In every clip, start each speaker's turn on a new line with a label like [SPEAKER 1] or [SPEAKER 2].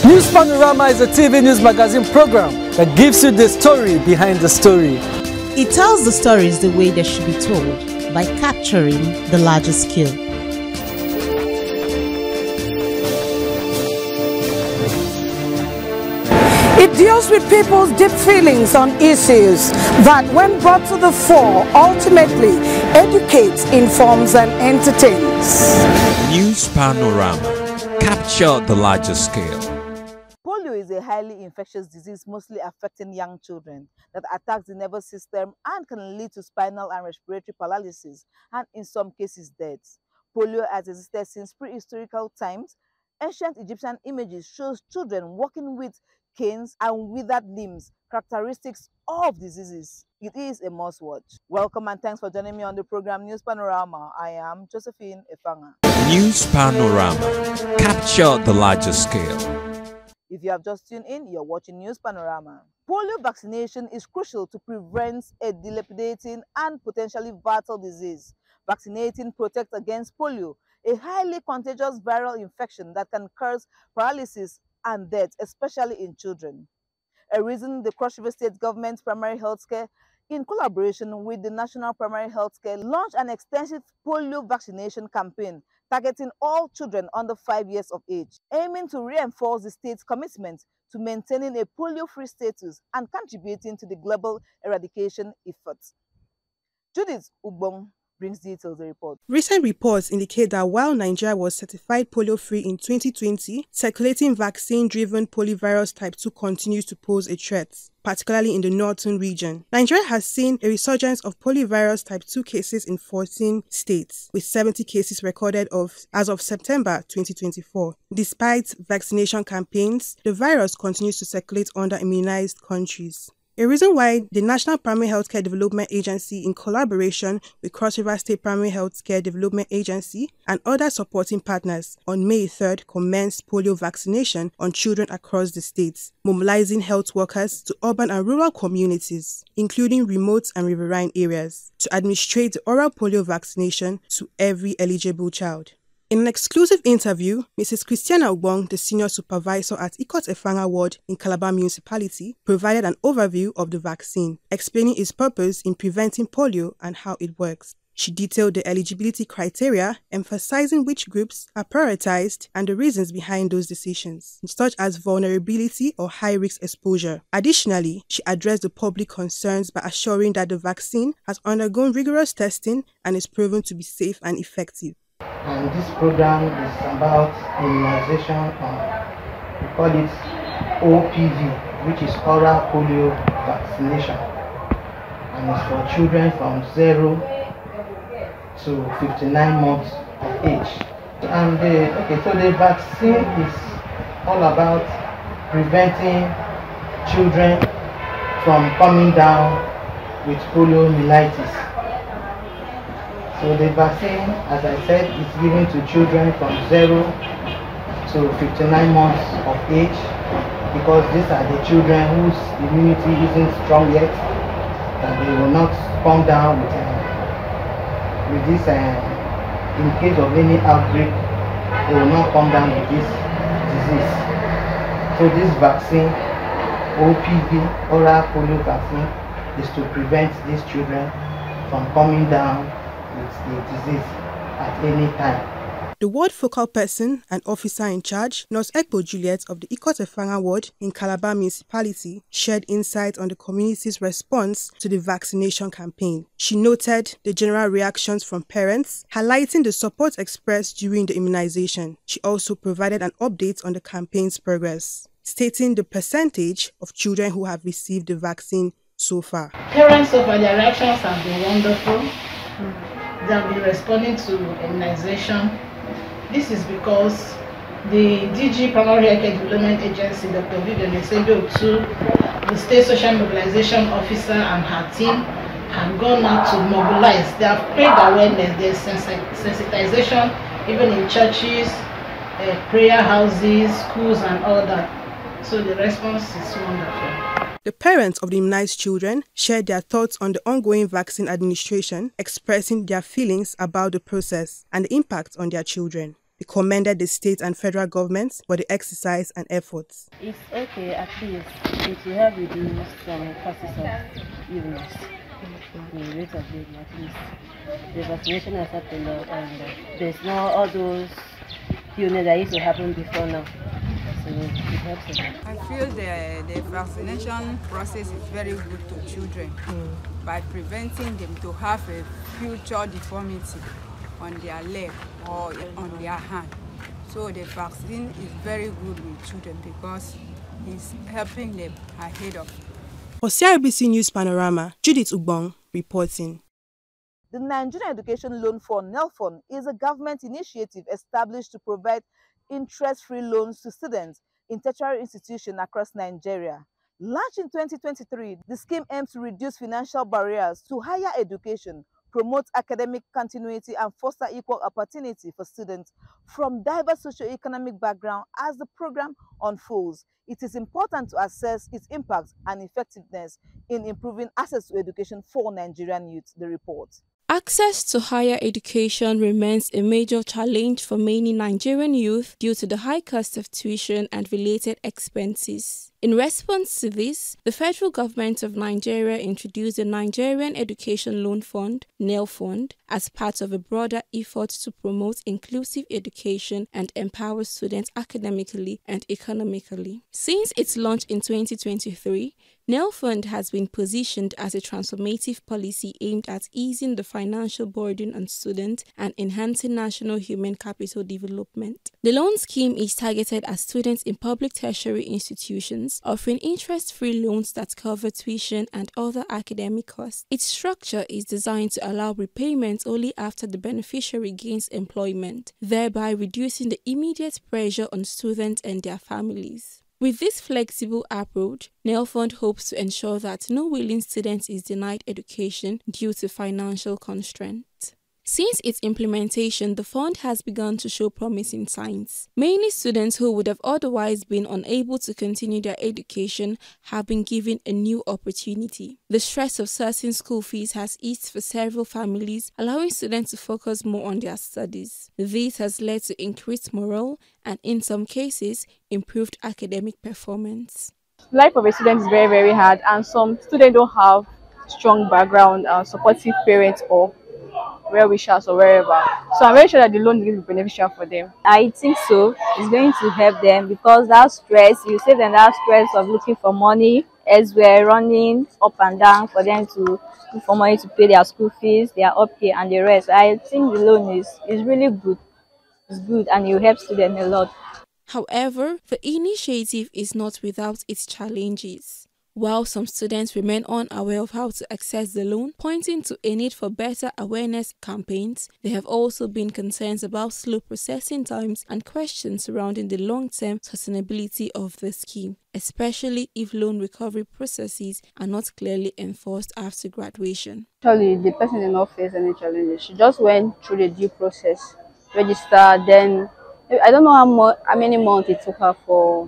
[SPEAKER 1] News Panorama is a TV news magazine program that gives you the story behind the story.
[SPEAKER 2] It tells the stories the way they should be told by capturing the larger scale.
[SPEAKER 3] It deals with people's deep feelings on issues that, when brought to the fore, ultimately educates, informs and entertains.
[SPEAKER 4] News Panorama. Capture the larger scale.
[SPEAKER 5] Polio is a highly infectious disease mostly affecting young children that attacks the nervous system and can lead to spinal and respiratory paralysis and in some cases death. Polio has existed since prehistorical times. Ancient Egyptian images shows children walking with canes and withered limbs, characteristics of diseases. It is a must watch. Welcome and thanks for joining me on the program News Panorama. I am Josephine Efanga.
[SPEAKER 4] News Panorama. Capture the larger scale.
[SPEAKER 5] If you have just tuned in, you're watching News Panorama. Polio vaccination is crucial to prevent a debilitating and potentially fatal disease. Vaccinating protects against polio, a highly contagious viral infection that can cause paralysis and death, especially in children. A reason the Cross River State Government Primary Healthcare, in collaboration with the National Primary Healthcare, launched an extensive polio vaccination campaign targeting all children under 5 years of age, aiming to reinforce the state's commitment to maintaining a polio-free status and contributing to the global eradication efforts. Judith Ubong brings details of the report.
[SPEAKER 6] Recent reports indicate that while Nigeria was certified polio-free in 2020, circulating vaccine-driven poliovirus type 2 continues to pose a threat, particularly in the northern region. Nigeria has seen a resurgence of poliovirus type 2 cases in 14 states, with 70 cases recorded as of September 2024. Despite vaccination campaigns, the virus continues to circulate under immunized countries. A reason why the National Primary Healthcare Development Agency, in collaboration with Cross River State Primary Healthcare Development Agency and other supporting partners, on May 3rd commenced polio vaccination on children across the states, mobilizing health workers to urban and rural communities, including remote and riverine areas, to administrate the oral polio vaccination to every eligible child. In an exclusive interview, Mrs. Christiana Ubong, the senior supervisor at Ikot Efanga Ward in Calabar Municipality, provided an overview of the vaccine, explaining its purpose in preventing polio and how it works. She detailed the eligibility criteria, emphasizing which groups are prioritized and the reasons behind those decisions, such as vulnerability or high-risk exposure. Additionally, she addressed the public concerns by assuring that the vaccine has undergone rigorous testing and is proven to be safe and effective.
[SPEAKER 7] And this program is about immunization we call it OPV, which is oral polio vaccination, and it's for children from 0 to 59 months of age. And so the vaccine is all about preventing children from coming down with poliomyelitis. So the vaccine, as I said, is given to children from 0 to 59 months of age, because these are the children whose immunity isn't strong yet, that they will not come down with this, in case of any outbreak, they will not come down with this disease. So this vaccine, OPV, oral polio vaccine, is to prevent these children from coming down with the disease at any time.
[SPEAKER 6] The ward focal person and officer in charge, Nurse Ekpo Juliet of the Ikot Efanga Ward in Calabar Municipality, shared insight on the community's response to the vaccination campaign. She noted the general reactions from parents, highlighting the support expressed during the immunization. She also provided an update on the campaign's progress, stating the percentage of children who have received the vaccine so far.
[SPEAKER 8] Parents so far, their reactions have been wonderful. They have been responding to immunization. This is because the DG Primary Healthcare Development Agency, Dr. Vivian Esebi-Otu, the State Social Mobilization Officer and her team have gone out to mobilize. They have spread awareness, there's sensitization even in churches, prayer houses, schools and all that. So the response is wonderful.
[SPEAKER 6] The parents of the immunized children shared their thoughts on the ongoing vaccine administration, expressing their feelings about the process and the impact on their children. He commended the state and federal governments for the exercise and efforts.
[SPEAKER 9] It's okay, at least it will help reduce some causes of illness. The rate of death, at least. The vaccination has helped a lot, and there's no all those illness that used to happen before now. So it helps a lot.
[SPEAKER 10] I feel the vaccination process is very good to children by preventing them to have a future deformity on their leg or on their hand. So the vaccine is very good with children because it's helping them ahead of.
[SPEAKER 6] For CRBC News Panorama, Judith Ubong reporting.
[SPEAKER 5] The Nigerian Education Loan Fund, NELFund, is a government initiative established to provide interest-free loans to students in tertiary institutions across Nigeria. Launched in 2023, the scheme aims to reduce financial barriers to higher education, promote academic continuity, and foster equal opportunity for students from diverse socio-economic backgrounds. As the program unfolds, it is important to assess its impact and effectiveness in improving access to education for Nigerian youth, the report.
[SPEAKER 11] Access to higher education remains a major challenge for many Nigerian youth due to the high cost of tuition and related expenses. In response to this, the federal government of Nigeria introduced the Nigerian Education Loan Fund, NELFund, as part of a broader effort to promote inclusive education and empower students academically and economically. Since its launch in 2023, NELFund has been positioned as a transformative policy aimed at easing the financial burden on students and enhancing national human capital development. The loan scheme is targeted at students in public tertiary institutions, offering interest-free loans that cover tuition and other academic costs. Its structure is designed to allow repayment only after the beneficiary gains employment, thereby reducing the immediate pressure on students and their families. With this flexible approach, NELFund hopes to ensure that no willing student is denied education due to financial constraints. Since its implementation, the fund has begun to show promising signs. Many students who would have otherwise been unable to continue their education have been given a new opportunity. The stress of sourcing school fees has eased for several families, allowing students to focus more on their studies. This has led to increased morale and, in some cases, improved academic performance.
[SPEAKER 12] Life of a student is very, very hard, and some students don't have strong background, supportive parents or well-wishers or wherever. So I'm very sure that the loan will be beneficial for them.
[SPEAKER 13] I think so. It's going to help them because that stress, you save them that stress of looking for money as we're running up and down for them to look for money to pay their school fees, their upkeep and the rest. I think the loan is really good. It's good and it will help students a lot.
[SPEAKER 11] However, the initiative is not without its challenges. While some students remain unaware of how to access the loan, pointing to a need for better awareness campaigns, there have also been concerns about slow processing times and questions surrounding the long-term sustainability of the scheme, especially if loan recovery processes are not clearly enforced after graduation.
[SPEAKER 12] Actually, the person did not face any challenges. She just went through the due process, registered, then I don't know how many months it took her for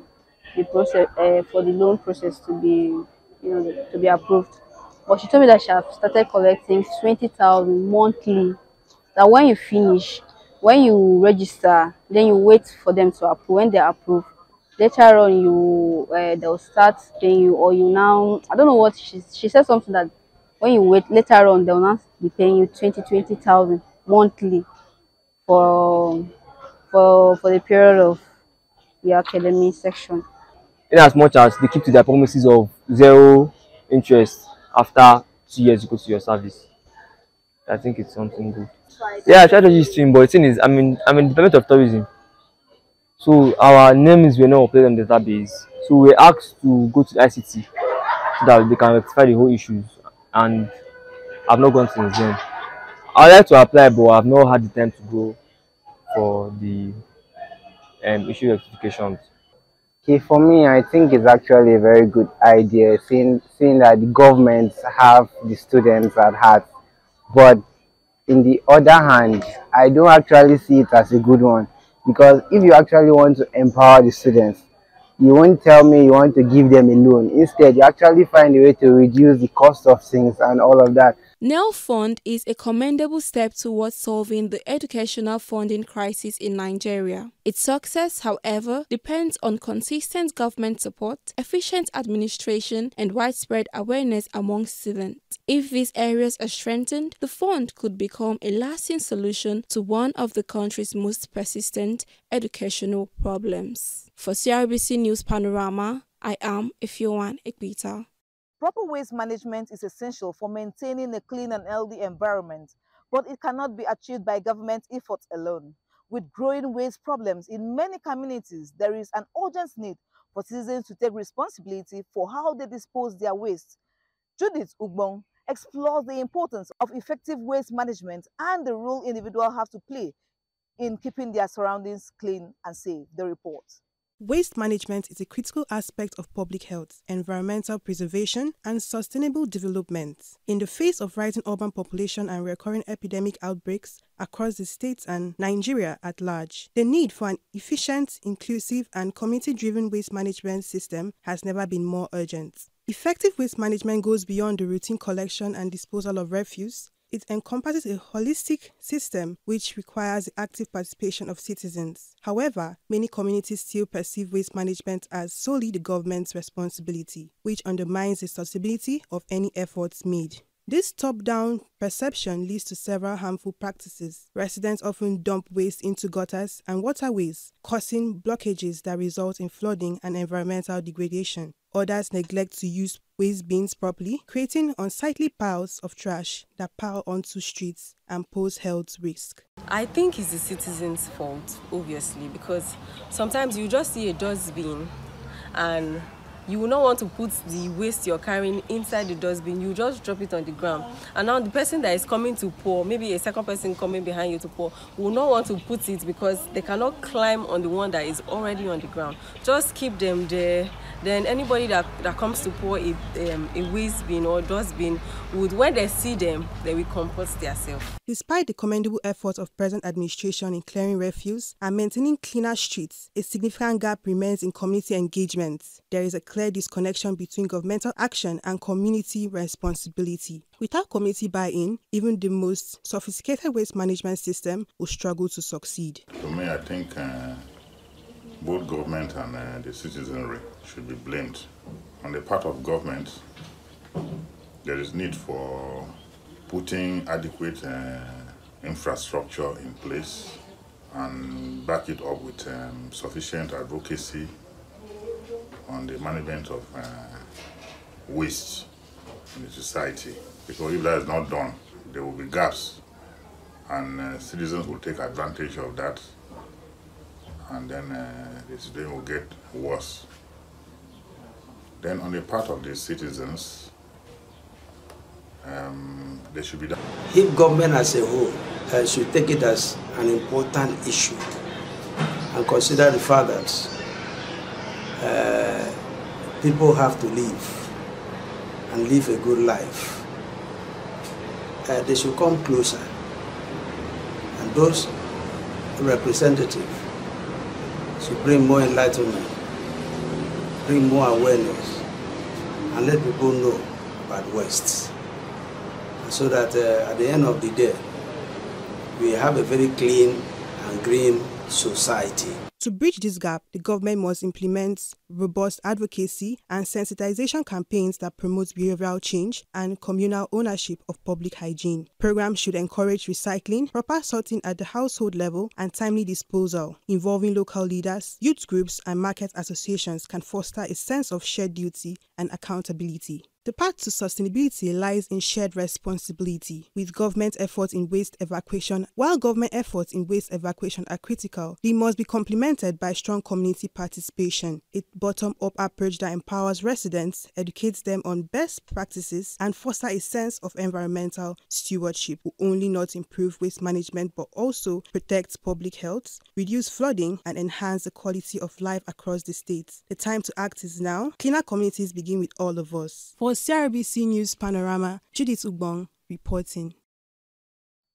[SPEAKER 12] the process for the loan process to be to be approved, but she told me that she have started collecting 20,000 monthly. That when you finish, when you register, then you wait for them to approve. When they approve, later on you they'll start paying you, or you now I don't know what she said something that when you wait later on they'll not be paying you 20,000 monthly for the period of the academic section.
[SPEAKER 14] In as much as they keep to their promises of zero interest after 2 years you go to your service, I think it's something good. Yeah, I tried to register him, but the thing is, I'm in the Department of Tourism, so our names were not uploaded on the database. So we were asked to go to the ICT so that they can rectify the whole issues, and I've not gone since then. I'd like to apply, but I've not had the time to go for the issue rectifications.
[SPEAKER 15] Okay, for me, I think it's actually a very good idea, seeing that the governments have the students at heart. But in the other hand, I don't actually see it as a good one, because if you actually want to empower the students, you won't tell me you want to give them a loan. Instead, you actually find a way to reduce the cost of things and all of that.
[SPEAKER 11] NEL Fund is a commendable step towards solving the educational funding crisis in Nigeria. Its success, however, depends on consistent government support, efficient administration, and widespread awareness among students. If these areas are strengthened, the fund could become a lasting solution to one of the country's most persistent educational problems. For CRBC News Panorama, I am Ifeoluwa Ekpita.
[SPEAKER 5] Proper waste management is essential for maintaining a clean and healthy environment, but it cannot be achieved by government efforts alone. With growing waste problems in many communities, there is an urgent need for citizens to take responsibility for how they dispose their waste. Judith Ugbong explores the importance of effective waste management and the role individuals have to play in keeping their surroundings clean and safe. The report.
[SPEAKER 6] Waste management is a critical aspect of public health, environmental preservation, and sustainable development. In the face of rising urban population and recurring epidemic outbreaks across the states and Nigeria at large, the need for an efficient, inclusive, and community-driven waste management system has never been more urgent. Effective waste management goes beyond the routine collection and disposal of refuse. It encompasses a holistic system which requires the active participation of citizens. However, many communities still perceive waste management as solely the government's responsibility, which undermines the sustainability of any efforts made. This top-down perception leads to several harmful practices. Residents often dump waste into gutters and waterways, causing blockages that result in flooding and environmental degradation. Others neglect to use waste bins properly, creating unsightly piles of trash that pile onto streets and pose health risk.
[SPEAKER 16] I think it's the citizens' fault, obviously, because sometimes you just see a dustbin and you will not want to put the waste you're carrying inside the dustbin. You just drop it on the ground. And now the person that is coming to pour, maybe a second person coming behind you to pour, will not want to put it because they cannot climb on the one that is already on the ground. Just keep them there. Then anybody that comes to pour a waste bin or dustbin, when they see them, they will compost themselves.
[SPEAKER 6] Despite the commendable efforts of present administration in clearing refuse and maintaining cleaner streets, a significant gap remains in community engagement. There is a clear disconnection between governmental action and community responsibility. Without community buy-in, even the most sophisticated waste management system will struggle to succeed.
[SPEAKER 17] To me, I think both government and the citizenry should be blamed. On the part of government, there is need for putting adequate infrastructure in place and back it up with sufficient advocacy on the management of waste in the society. Because if that is not done, there will be gaps and citizens will take advantage of that, and then the situation will get worse. Then on the part of the citizens, they should be done.
[SPEAKER 18] If government as a whole should take it as an important issue and consider the fact that people have to live and live a good life, they should come closer, and those representatives should bring more enlightenment, bring more awareness, and let people know about waste, so that at the end of the day, we have a very clean and green society.
[SPEAKER 6] To bridge this gap, the government must implement robust advocacy and sensitization campaigns that promote behavioral change and communal ownership of public hygiene. Programs should encourage recycling, proper sorting at the household level, and timely disposal. Involving local leaders, youth groups, and market associations can foster a sense of shared duty and accountability. The path to sustainability lies in shared responsibility, with government efforts in waste evacuation. While government efforts in waste evacuation are critical, they must be complemented by strong community participation. A bottom-up approach that empowers residents, educates them on best practices, and fosters a sense of environmental stewardship will only not improve waste management but also protect public health, reduce flooding, and enhance the quality of life across the state. The time to act is now. Cleaner communities begin with all of us. For CRBC News Panorama, Judith Ugbong reporting.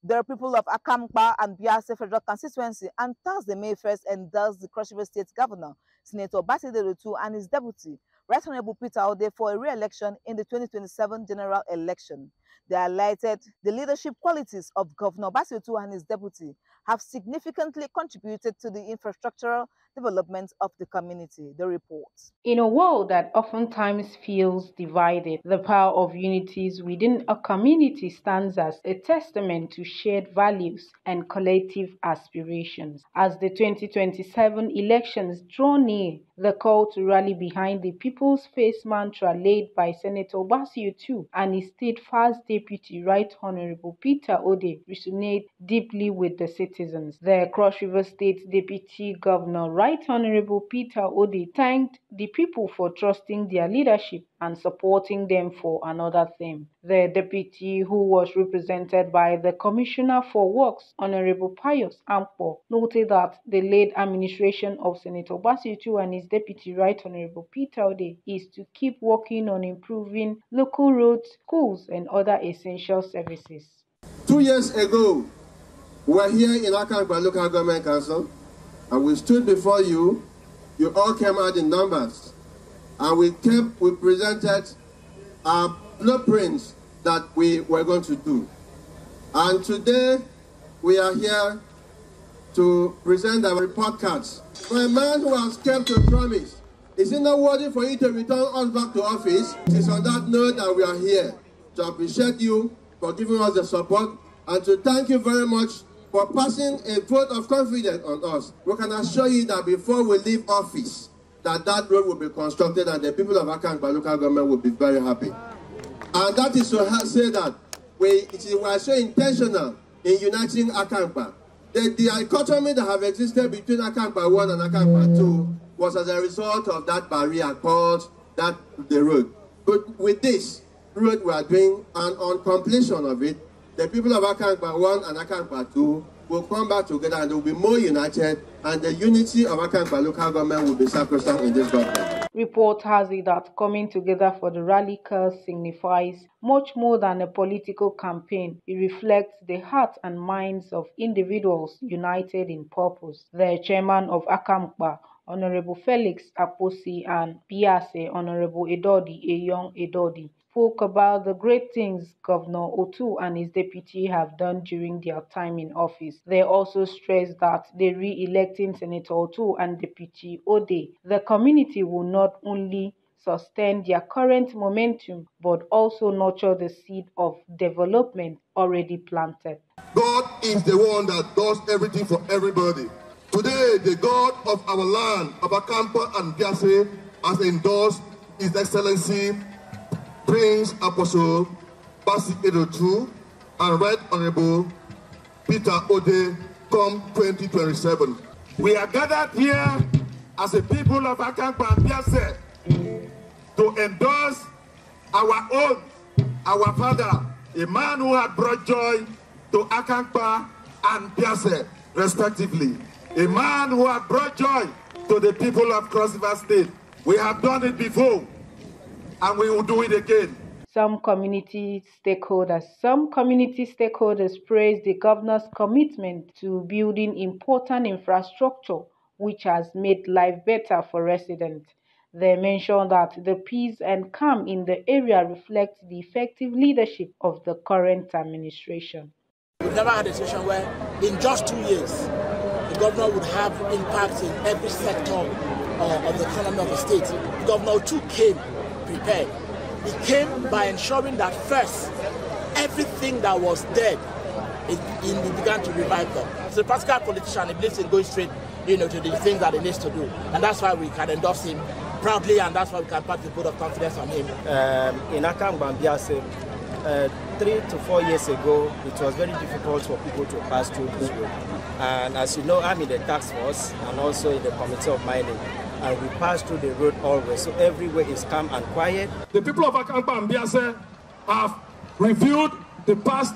[SPEAKER 5] The people of Akamkpa and Biase Federal Constituency on Thursday, May 1st, endorsed the Cross River State Governor, Senator Biase and his deputy, Right Honorable Peter Ode for a re-election in the 2027 general election. They highlighted the leadership qualities of Governor Biase and his deputy have significantly contributed to the infrastructural development of the community. The report.
[SPEAKER 19] In a world that oftentimes feels divided, the power of unities within a community stands as a testament to shared values and collective aspirations. As the 2027 elections draw near, the call to rally behind the People's Face mantra laid by Senator Biase and his steadfast Deputy Right Honorable Peter Ode resonate deeply with the citizens. The Cross River State Deputy Governor Right Honorable Peter Ode thanked the people for trusting their leadership and supporting them for another term. The deputy, who was represented by the Commissioner for Works, Honorable Pius Akamkpa, noted that the late administration of Senator Biase and his deputy Right Honorable Peter Ode is to keep working on improving local roads, schools, and other essential services.
[SPEAKER 20] 2 years ago, we were here in Akamkpa Local Government Council, and we stood before you. You all came out in numbers, and we presented our blueprints that we were going to do. And today, we are here to present our report cards. For a man who has kept a promise, is it not worthy for you to return us back to office? It is on that note that we are here to appreciate you for giving us the support and to thank you very much for passing a vote of confidence on us. We can assure you that before we leave office, that road will be constructed and the people of Akamkpa local government will be very happy. And that is to say that we are so intentional in uniting Akamkpa. The dichotomy that have existed between Akamkpa 1 and Akamkpa 2 was as a result of that barrier called the road. But with this road we are doing, and on completion of it, the people of Akamkpa 1 and Akamkpa 2 will come back together and they will be more united, and the unity of Akamkpa local government will be sacrosanct in this government.
[SPEAKER 19] Report has it that coming together for the rally cause signifies much more than a political campaign. It reflects the hearts and minds of individuals united in purpose. The chairman of Akamkpa, Honorable Felix Aposi, and Biase, Honorable Edodi Eyong Edodi, spoke about the great things Governor Otu and his deputy have done during their time in office. They also stressed that the re-electing Senator Otu and Deputy Ode, the community will not only sustain their current momentum, but also nurture the seed of development already planted.
[SPEAKER 20] God is the one that does everything for everybody. Today, the God of our land, of Akamkpa and Biase, has endorsed His Excellency Prince Apostle Biase Edotu and Right Honorable Peter Ode come 2027. We are gathered here as a people of Akamkpa and Biase to endorse our own, our father, a man who had brought joy to Akamkpa and Biase, respectively. A man who had brought joy to the people of Cross River State. We have done it before, and we will do it again.
[SPEAKER 19] Some community stakeholders praised the governor's commitment to building important infrastructure, which has made life better for residents. They mentioned that the peace and calm in the area reflects the effective leadership of the current administration.
[SPEAKER 21] We've never had a situation where in just 2 years, the governor would have impact in every sector of the economy of the state. Governor too came prepared. He came by ensuring that first, everything that was dead, he began to revive them. As a practical politician, he believes in going straight, to the things that he needs to do. And that's why we can endorse him proudly, and that's why we can pass the vote of confidence on him.
[SPEAKER 22] In Akamkpa and Biase, 3 to 4 years ago, it was very difficult for people to pass through this road. And as you know, I'm in the task force and also in the committee of mining. And we pass through the road always, so everywhere is calm and quiet.
[SPEAKER 20] The people of Akamkpa and Biase have reviewed the past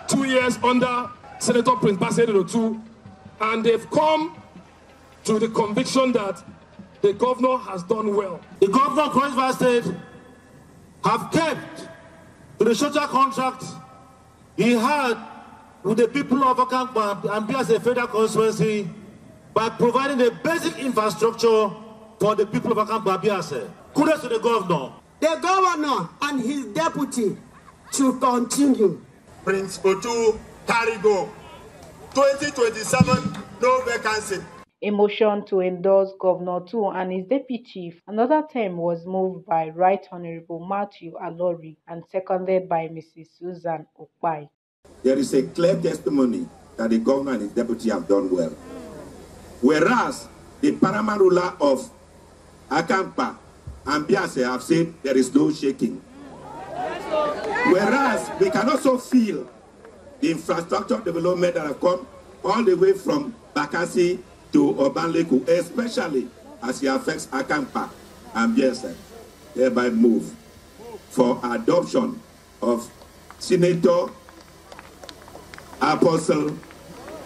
[SPEAKER 20] 2 years under Senator Prince Biase Edotu, and they've come to the conviction that the governor has done well.
[SPEAKER 23] The governor of Cross River State have kept to the social contract he had with the people of Akamkpa and Biase Federal Constituency by providing the basic infrastructure for the people of Akamkpa and Biase. Kudos to the governor.
[SPEAKER 1] The governor and his deputy should continue.
[SPEAKER 23] Prince Otu, Tarigo, 2027, no vacancy.
[SPEAKER 19] A motion to endorse Governor Tu and his deputy for another term was moved by Right Honorable Matthew Alori and seconded by Mrs. Susan Okpai.
[SPEAKER 23] There is a clear testimony that the governor and his deputy have done well. Whereas the paramount ruler of Akamkpa and Biase have said there is no shaking. Whereas we can also feel the infrastructure development that have come all the way from Bakassi to Obanleku, especially as it affects Akamkpa and Biase, thereby move for adoption of Senator Apostle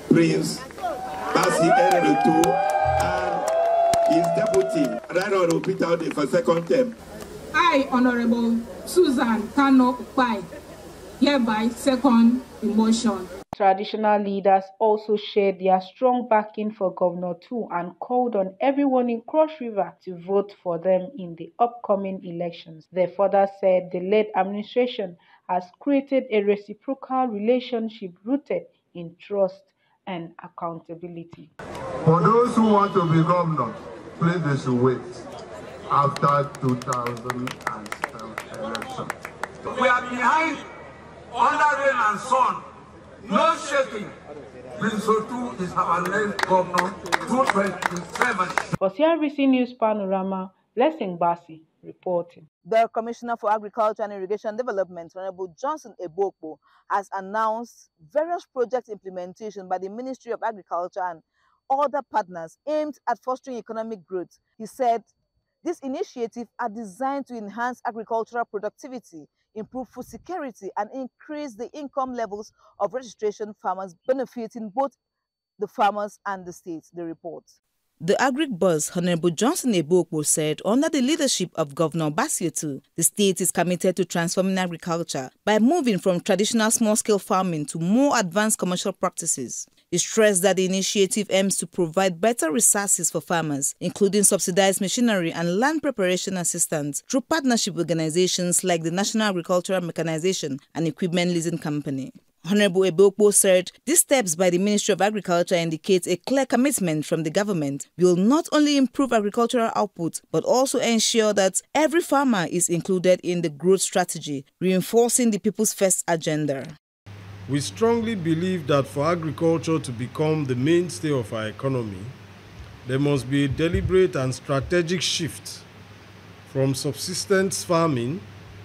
[SPEAKER 23] Prince Basi Eretu and his deputy, Right Honorable Peter Ode for second term.
[SPEAKER 2] I, Honorable Susan Kano Ukpai, hereby second the motion.
[SPEAKER 19] Traditional leaders also shared their strong backing for Governor Tu and called on everyone in Cross River to vote for them in the upcoming elections. They further said the late administration has created a reciprocal relationship rooted in trust and accountability.
[SPEAKER 23] For those who want to be governors, please they should wait after 2007 election. We are behind under rain and sun. No shaking. Prince Otu is our next governor, 2027.
[SPEAKER 19] For CRBC News Panorama, Blessing Basi reporting.
[SPEAKER 5] The Commissioner for Agriculture and Irrigation Development, Honorable Johnson Ebokpo, has announced various project implementation by the Ministry of Agriculture and other partners aimed at fostering economic growth. He said these initiatives are designed to enhance agricultural productivity, improve food security, and increase the income levels of registration farmers, benefiting both the farmers and the states, the report.
[SPEAKER 3] The agric-boss, Honorable Johnson Ebokpo, said under the leadership of Governor Basiotu, the state is committed to transforming agriculture by moving from traditional small-scale farming to more advanced commercial practices. He stressed that the initiative aims to provide better resources for farmers, including subsidized machinery and land preparation assistance through partnership organizations like the National Agricultural Mechanization and Equipment Leasing Company. Honorable Ebokpo said these steps by the Ministry of Agriculture indicate a clear commitment from the government will not only improve agricultural output but also ensure that every farmer is included in the growth strategy, reinforcing the People's First agenda.
[SPEAKER 24] We strongly believe that for agriculture to become the mainstay of our economy, there must be a deliberate and strategic shift from subsistence farming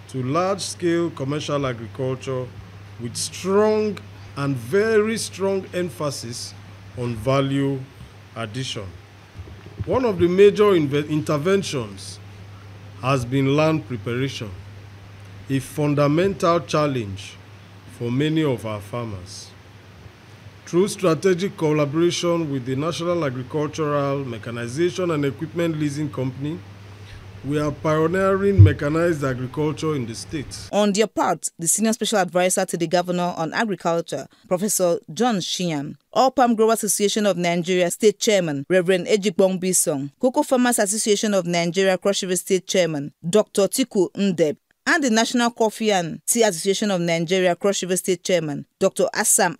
[SPEAKER 24] to large-scale commercial agriculture with strong and very strong emphasis on value addition. One of the major interventions has been land preparation, a fundamental challenge for many of our farmers. Through strategic collaboration with the National Agricultural Mechanization and Equipment Leasing Company, we are pioneering mechanized agriculture in the state.
[SPEAKER 3] On their part, the Senior Special Advisor to the Governor on Agriculture, Professor John Shiam, All Palm Growers Association of Nigeria State Chairman, Reverend Ejikbong Bisong, Cocoa Farmers Association of Nigeria Cross River State Chairman, Dr. Tiku Ndeb, and the National Coffee and Tea Association of Nigeria Cross River State Chairman, Dr. Assam,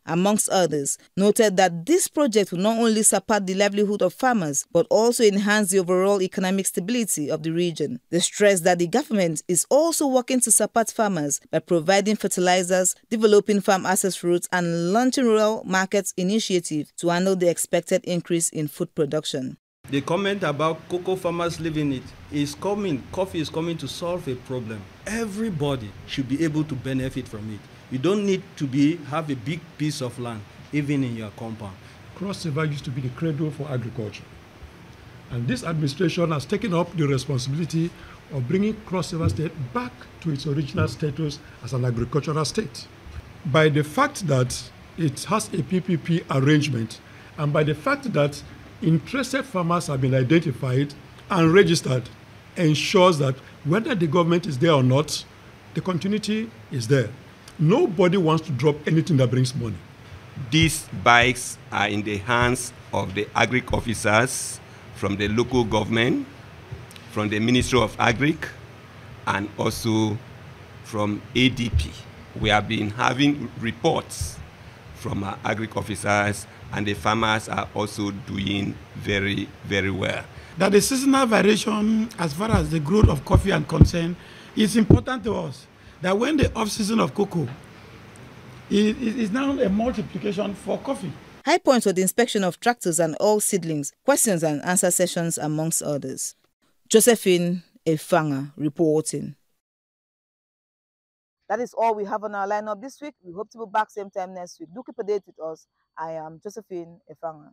[SPEAKER 3] amongst others, noted that this project will not only support the livelihood of farmers, but also enhance the overall economic stability of the region. They stressed that the government is also working to support farmers by providing fertilizers, developing farm access routes, and launching rural markets initiative to handle the expected increase in food production.
[SPEAKER 25] The comment about cocoa farmers living it is coming. Coffee is coming to solve a problem. Everybody should be able to benefit from it. You don't need to have a big piece of land, even in your compound.
[SPEAKER 26] Cross River used to be the cradle for agriculture. And this administration has taken up the responsibility of bringing Cross River State back to its original status as an agricultural state. By the fact that it has a PPP arrangement, and by the fact that interested farmers have been identified and registered, ensures that whether the government is there or not, the continuity is there. Nobody wants to drop anything that brings money.
[SPEAKER 27] These bikes are in the hands of the agric officers from the local government, from the Ministry of Agric and also from ADP. We have been having reports from our agric officers, and the farmers are also doing very, very well.
[SPEAKER 4] That the seasonal variation as far as the growth of coffee are concerned is important to us. That when the off-season of cocoa is now a multiplication for coffee.
[SPEAKER 3] High points were the inspection of tractors and all seedlings, questions and answer sessions amongst others. Josephine Efanga reporting.
[SPEAKER 5] That is all we have on our lineup this week. We hope to be back same time next week. Do keep updated with us. I am Josephine Efanga.